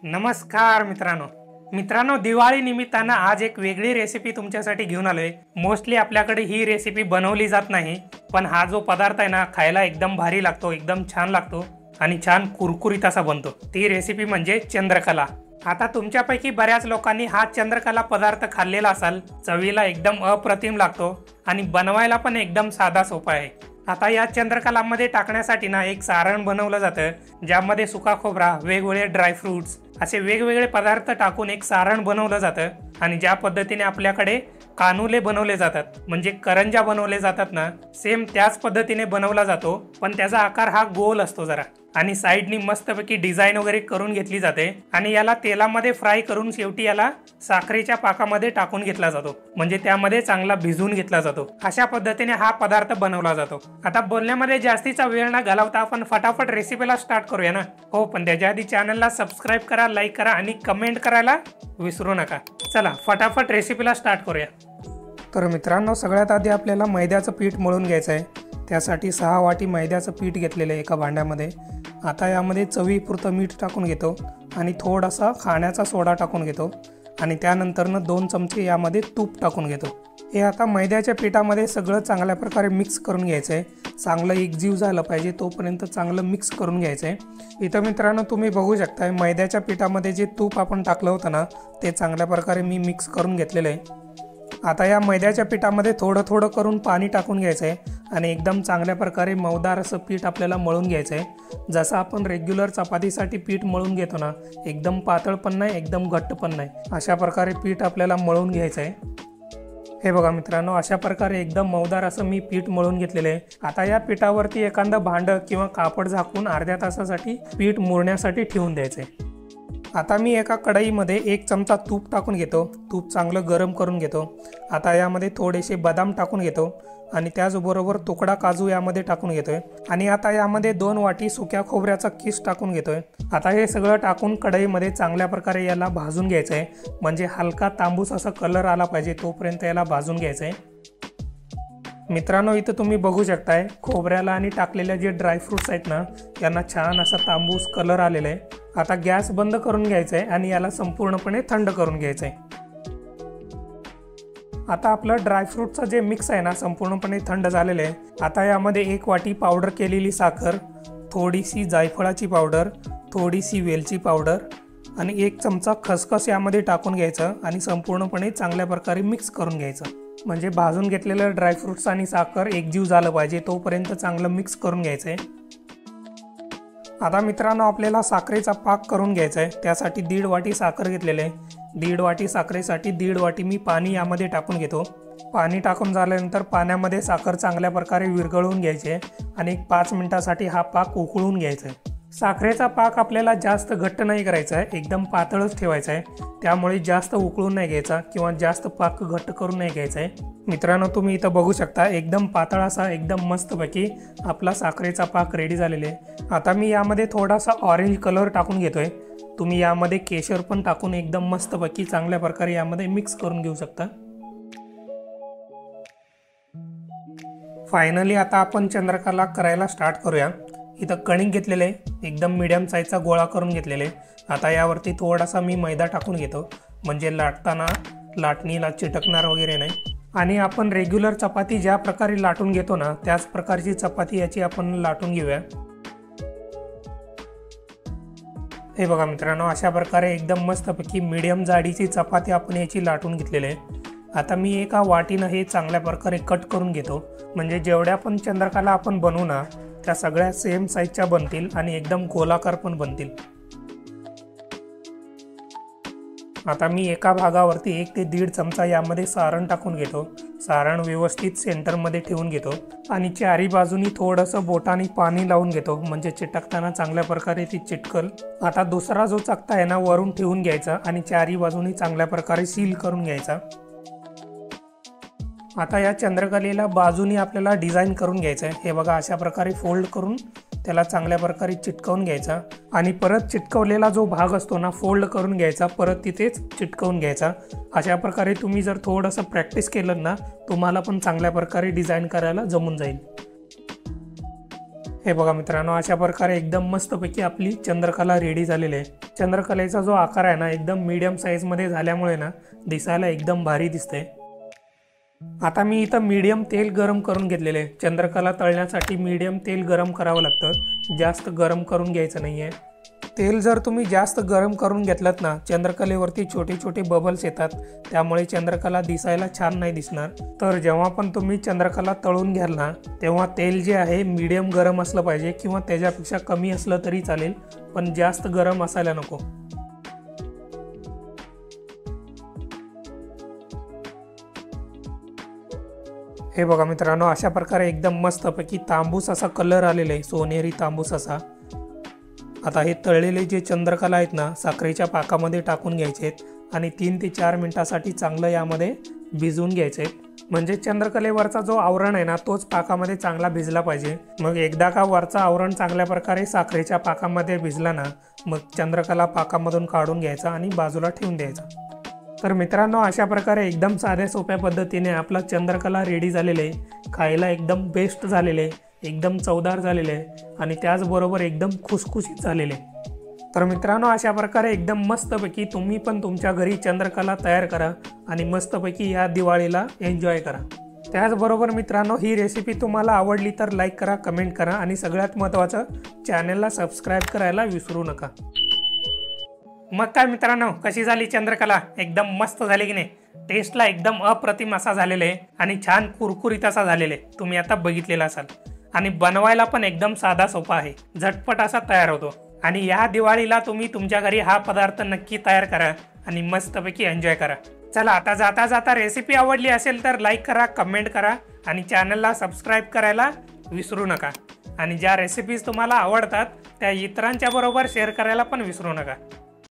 नमस्कार मित्रांनो, दिवाळी निमित्तानं आज एक वेगळी रेसिपी तुमच्यासाठी घेऊन आलोय। मोस्टली आपल्याकडे ही रेसिपी बनवली जात नाही, पण हा जो पदार्थ आहे ना खायला एकदम भारी लागतो, एकदम छान लागतो आणि छान कुरकुरीत असा बनतो। ती रेसिपी म्हणजे चंद्रकला। आता तुमच्यापैकी बऱ्याच लोकांनी हा चंद्रकला पदार्थ खाल्लेला असाल। चवीला एकदम अप्रतिम लागतो आणि बनवायला पण एकदम साधा सोपा आहे। आता या चंद्रकलामध्ये टाकण्यासाठी ना एक सारण बनवलं जातं, ज्यामध्ये सुका खोबरा, वेगवेगळे ड्रायफ्रुट्स असे वेगवेगळे पदार्थ टाकून एक सारण बनवलं जातं। आणि ज्या पद्धतीने आपल्याकडे कानुले बनवले जातात, म्हणजे करंजा बनवले जातात ना, सेम त्याच पद्धतीने बनवला जातो, पण त्याचा आकार हा गोल असतो जरा, आणि साइडनी मस्तपैकी डिझाइन वगैरे करून घेतली जाते आणि याला तेलामध्ये फ्राय करून शेवटी याला साखरेच्या पाकामध्ये टाकून घेतला जातो, म्हणजे त्यामध्ये चांगला भिजवून घेतला जातो। अशा पद्धतीने हा पदार्थ बनवला जातो। आता बोलण्यामध्ये जास्तीचा वेळ न घालवता आपण फटाफट रेसिपीला स्टार्ट करूया ना। हो, पण त्याच्या आधी चॅनलला सबस्क्राइब करा, लाईक करा आणि कमेंट करायला विसरू नका। चला फटाफट रेसिपीला स्टार्ट करूया। तर मित्रांनो, सगळ्यात आधी आपल्याला मैद्याचं पीठ मळून घ्यायचं आहे। त्यासाठी 6 वाटी मैद्याचं पीठ घेतलेलं आहे एका भांड्यामध्ये। आता यामध्ये चवीपुरतं मीठ टाकून घेतो आणि थोडासा खाण्याचा सोडा टाकून घेतो आणि त्यानंतरनं 2 चमचे यामध्ये तूप टाकून घेतो। हे आता मैद्याच्या पिठामध्ये सगळं चांगल्या प्रकारे मिक्स करून घ्यायचं आहे। चांगलं एकजीव झालं पाहिजे तोपर्यंत चांगलं मिक्स करून घ्यायचं आहे। इथं मित्रांनो तुम्ही बघू शकता, मैद्याच्या पिठामध्ये जे तूप आपण टाकलं होतं ना, ते चांगल्या प्रकारे मी मिक्स करून घेतलेलं आहे। आता या मैद्याच्या पिठामध्ये थोडं थोडं करून पाणी टाकून घ्यायचं आहे आणि एकदम चांगल्या प्रकारे मऊदार असं पीठ आपल्याला मळून घ्यायचं आहे। जसं आपण रेग्युलर चपातीसाठी पीठ मळून घेतो ना, एकदम पातळ पण नाही, एकदम घट्ट पण नाही, अशा प्रकारे पीठ आपल्याला मळून घ्यायचं आहे। हे बघा मित्रांनो, अशा प्रकारे एकदम मऊदार असं मी पीठ मळून घेतलेलं आहे। आता या पिठावरती एखादं भांडं किंवा कापड झाकून अर्ध्या तासासाठी पीठ मुरण्यासाठी ठेवून द्यायचं आहे। आता मी एका कढईमध्ये 1 चमचा तूप टाकून घेतो। तूप चांगलं गरम करून घेतो। आता यामध्ये थोडेसे बदाम टाकून घेतो आणि त्याचबरोबर तुकडा काजू यामध्ये टाकून घेतोय आणि आता यामध्ये 2 वाटी सुक्या खोबऱ्याचा किस टाकून घेतोय। आता हे सगळं टाकून कढईमध्ये चांगल्या प्रकारे याला भाजून घ्यायचं आहे, म्हणजे हलका तांबूस असा कलर आला पाहिजे तोपर्यंत याला भाजून घ्यायचं आहे। मित्रांनो, इथं तुम्ही बघू शकताय खोबऱ्याला आणि टाकलेल्या जे ड्रायफ्रुट्स आहेत ना, यांना छान असा तांबूस कलर आलेला आहे। आता गॅस बंद करून घ्यायचा आहे आणि याला संपूर्णपणे थंड करून घ्यायचं आहे। आता आपलं ड्रायफ्रूटचं जे मिक्स आहे ना, संपूर्णपणे थंड झालेलं आहे। आता यामध्ये 1 वाटी पावडर केलेली साखर, थोडीशी जायफळाची पावडर, थोडीशी वेलची पावडर आणि 1 चमचा खसखस यामध्ये टाकून घ्यायचं आणि संपूर्णपणे चांगल्या प्रकारे मिक्स करून घ्यायचं, म्हणजे भाजून घेतलेलं ड्रायफ्रुट्स आणि साखर एकजीव झालं पाहिजे तोपर्यंत चांगलं मिक्स करून घ्यायचं आहे। आता मित्रांनो, आपल्याला साखरेचा पाक करून घ्यायचा आहे। त्यासाठी 1.5 वाटी साखर घेतलेले आहे। 1.5 वाटी साखरेसाठी 1.5 वाटी मी पाणी यामध्ये टाकून घेतो। पाणी टाकून झाल्यानंतर पाण्यामध्ये साखर चांगल्या प्रकारे विरघळवून घ्यायची आहे आणि 5 मिनिटासाठी हा पाक उकळून घ्यायचा आहे। साखरेचा पाक आपल्याला जास्त घट्ट नाही करायचा आहे, एकदम पातळच ठेवायचा आहे, त्यामुळे जास्त उकळून नाही घ्यायचा किंवा जास्त पाक घट्ट करून नाही घ्यायचा आहे। मित्रांनो, तुम्ही इथं बघू शकता एकदम पातळ असा एकदम मस्तपैकी आपला साखरेचा पाक रेडी झालेला आहे। आता मी यामध्ये थोडासा ऑरेंज कलर टाकून घेतोय। तुम्ही यामध्ये केशर पण टाकून एकदम मस्तपैकी चांगल्या प्रकारे यामध्ये मिक्स करून घेऊ शकता। फायनली आता आपण चंद्रकला करायला स्टार्ट करूया। इथं कणिक घेतलेले आहे, एकदम मीडियम साईजचा गोळा करून घेतलेले। आता यावरती थोडासा मी मैदा टाकून घेतो, म्हणजे लाटताना लाटणीला चिटकणार वगैरे नाही। आणि आपण रेग्युलर चपाती ज्या प्रकारे लाटून घेतो ना, त्याच प्रकारची चपाती याची आपण लाटून घेऊया। हे बघा मित्रांनो, अशा प्रकारे एकदम मस्तपैकी मीडियम जाडीची चपाती आपण याची लाटून घेतलेली आहे। आता मी एका वाटीनं हे चांगल्या प्रकारे कट करून घेतो, म्हणजे जेवढ्या पण चंद्रकला आपण बनवू ना, त्या सगळ्या सेम साईजच्या बनतील आणि एकदम गोलाकार पण बनतील। आता मी एका भागावरती 1 ते 1.5 चमचा यामध्ये सारण टाकून घेतो। सारण व्यवस्थित सेंटरमध्ये ठेवून घेतो आणि चारी बाजूनी थोडंसं बोटाने पाणी लावून घेतो, म्हणजे चिटकताना चांगल्या प्रकारे ती चिटकल। आता दुसरा जो चकता आहे ना, वरून ठेवून घ्यायचा आणि चारी बाजूनी चांगल्या प्रकारे सील करून घ्यायचा। आता या चंद्रकलेला बाजूनी आपल्याला डिझाइन करून घ्यायचं आहे। हे बघा, अशा प्रकारे फोल्ड करून त्याला चांगल्या प्रकारे चिटकवून घ्यायचा आणि परत चिटकवलेला जो भाग असतो ना, फोल्ड करून घ्यायचा, परत तिथेच चिटकवून घ्यायचा। अशा प्रकारे तुम्ही जर थोडंसं प्रॅक्टिस केलं ना, तुम्हाला पण चांगल्या प्रकारे डिझाइन करायला जमून जाईल। हे बघा मित्रांनो, अशा प्रकारे एकदम मस्तपैकी आपली चंद्रकला रेडी झालेली आहे। चंद्रकलेचा जो आकार आहे ना एकदम मीडियम साईजमध्ये झाल्यामुळे ना दिसायला एकदम भारी दिसते। आता मी इथं मीडियम तेल गरम करून घेतलेले आहे। चंद्रकला तळण्यासाठी मीडियम तेल गरम करावं लागतं, जास्त गरम करून घ्यायचं नाहीये। तेल जर तुम्ही जास्त गरम करून घेतलात ना चंद्रकलेवरती छोटे छोटे बबल्स येतात, त्यामुळे चंद्रकला दिसायला छान नाही दिसणार। तर जेव्हा पण तुम्ही चंद्रकला तळून घ्याल ना तेव्हा तेल जे आहे मीडियम गरम असलं पाहिजे किंवा त्याच्यापेक्षा कमी असलं तरी चालेल, पण जास्त गरम असायला नको। हे बघा मित्रांनो, अशा प्रकारे एकदम मस्तपैकी तांबूस असा कलर आलेला आहे, सोनेरी तांबूस असा। आता हे तळलेले जे चंद्रकला आहेत ना साखरेच्या पाकामध्ये टाकून घ्यायचे आहेत आणि 3 ते 4 मिनिटांसाठी चांगलं यामध्ये भिजवून घ्यायचे आहेत। म्हणजे चंद्रकलेवरचा जो आवरण आहे ना तोच पाकामध्ये चांगला भिजला पाहिजे। मग एकदा का वरचा आवरण चांगल्या प्रकारे साखरेच्या पाकामध्ये भिजला ना मग चंद्रकला पाकामधून काढून घ्यायचा आणि बाजूला ठेवून द्यायचा। तर मित्रांनो, अशा प्रकारे एकदम साध्या सोप्या पद्धतीने आपला चंद्रकला रेडी झालेले आहे। खायला एकदम बेस्ट झालेले आहे, एकदम चवदार झालेले आहे आणि त्याचबरोबर एकदम खुसखुशीत झालेले। तर मित्रांनो, अशा प्रकारे एकदम मस्तपैकी तुम्ही पण तुमच्या घरी चंद्रकला तयार करा आणि मस्तपैकी या दिवाळीला एन्जॉय करा। त्याचबरोबर मित्रांनो, ही रेसिपी तुम्हाला आवडली तर लाईक करा, कमेंट करा आणि सगळ्यात महत्त्वाचं चॅनलला सबस्क्राईब करायला विसरू नका। मग काय मित्रांनो, कशी झाली चंद्रकला? एकदम मस्त झाली की नाही? टेस्टला एकदम अप्रतिम असा झालेला आहे आणि छान कुरकुरीत असा झालेला आहे, तुम्ही आता बघितलेला असाल। आणि बनवायला पण एकदम साधा सोपा आहे, झटपट असा तयार होतो। आणि या दिवाळीला तुम्ही तुमच्या घरी हा पदार्थ नक्की तयार करा आणि मस्तपैकी एन्जॉय करा। चला, आता जाता जाता रेसिपी आवडली असेल तर लाईक करा, कमेंट करा आणि चॅनलला सबस्क्राईब करायला विसरू नका। आणि ज्या रेसिपीज तुम्हाला आवडतात त्या इतरांच्या बरोबर शेअर करायला पण विसरू नका।